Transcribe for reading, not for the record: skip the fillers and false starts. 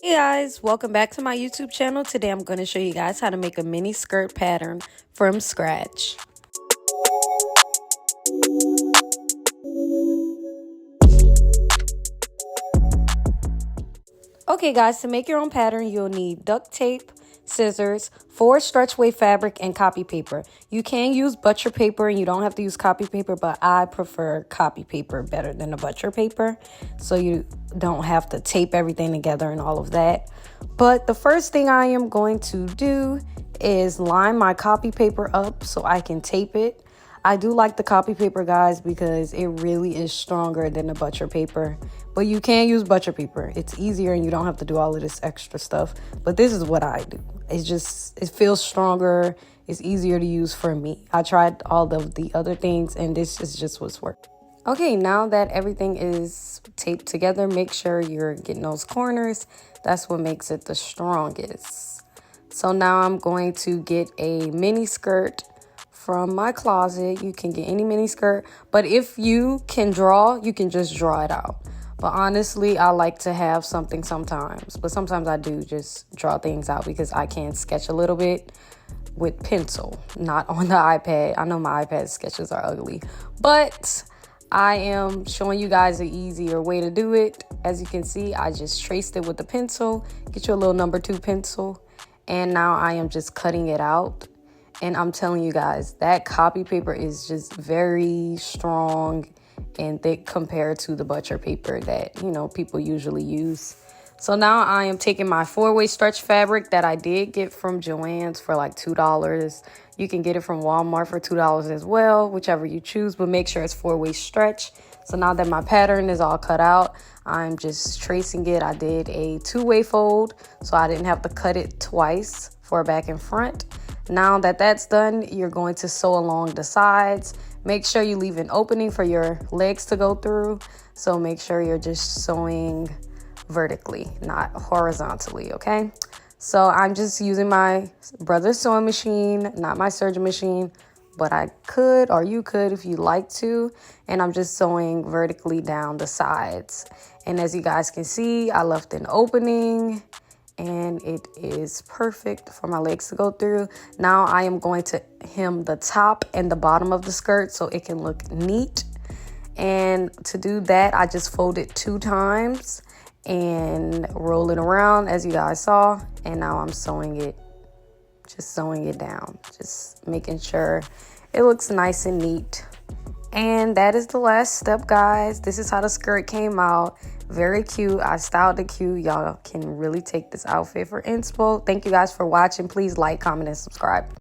Hey guys, welcome back to my YouTube channel. Today I'm going to show you guys how to make a mini skirt pattern from scratch. Okay guys, to make your own pattern, you'll need duct tape, scissors, 4 stretch weight fabric, and copy paper. You can use butcher paper and you don't have to use copy paper, but I prefer copy paper better than the butcher paper, so you don't have to tape everything together and all of that. But the first thing I am going to do is line my copy paper up so I can tape it. I do like the copy paper, guys, because it really is stronger than the butcher paper. But you can use butcher paper. It's easier and you don't have to do all of this extra stuff. But this is what I do. It feels stronger. It's easier to use for me. I tried all of the other things and this is just what's worked. Okay, now that everything is taped together, make sure you're getting those corners. That's what makes it the strongest. So now I'm going to get a mini skirt from my closet. You can get any mini skirt, but if you can draw, you can just draw it out. But honestly, I like to have something sometimes, but sometimes I do just draw things out because I can sketch a little bit with pencil, not on the iPad. I know my iPad sketches are ugly, but I am showing you guys an easier way to do it. As you can see, I just traced it with the pencil. Get you a little number 2 pencil, and now I am just cutting it out. And I'm telling you guys, that copy paper is just very strong and thick compared to the butcher paper that, people usually use. So now I am taking my 4-way stretch fabric that I did get from Joann's for like $2. You can get it from Walmart for $2 as well, whichever you choose, but make sure it's 4-way stretch. So now that my pattern is all cut out, I'm just tracing it. I did a 2-way fold, so I didn't have to cut it twice for back and front. Now that that's done, you're going to sew along the sides. Make sure you leave an opening for your legs to go through. So make sure you're just sewing vertically, not horizontally, okay? So I'm just using my brother's sewing machine, not my serger machine, but I could, or you could if you like to. And I'm just sewing vertically down the sides. And as you guys can see, I left an opening and it is perfect for my legs to go through. Now I am going to hem the top and the bottom of the skirt so it can look neat. And to do that, I just fold it 2 times and roll it around as you guys saw. And now I'm sewing it down, just making sure it looks nice and neat. And that is the last step, guys. This is how the skirt came out. Very cute. I styled it cute. Y'all can really take this outfit for inspo. Thank you guys for watching. Please like, comment, and subscribe.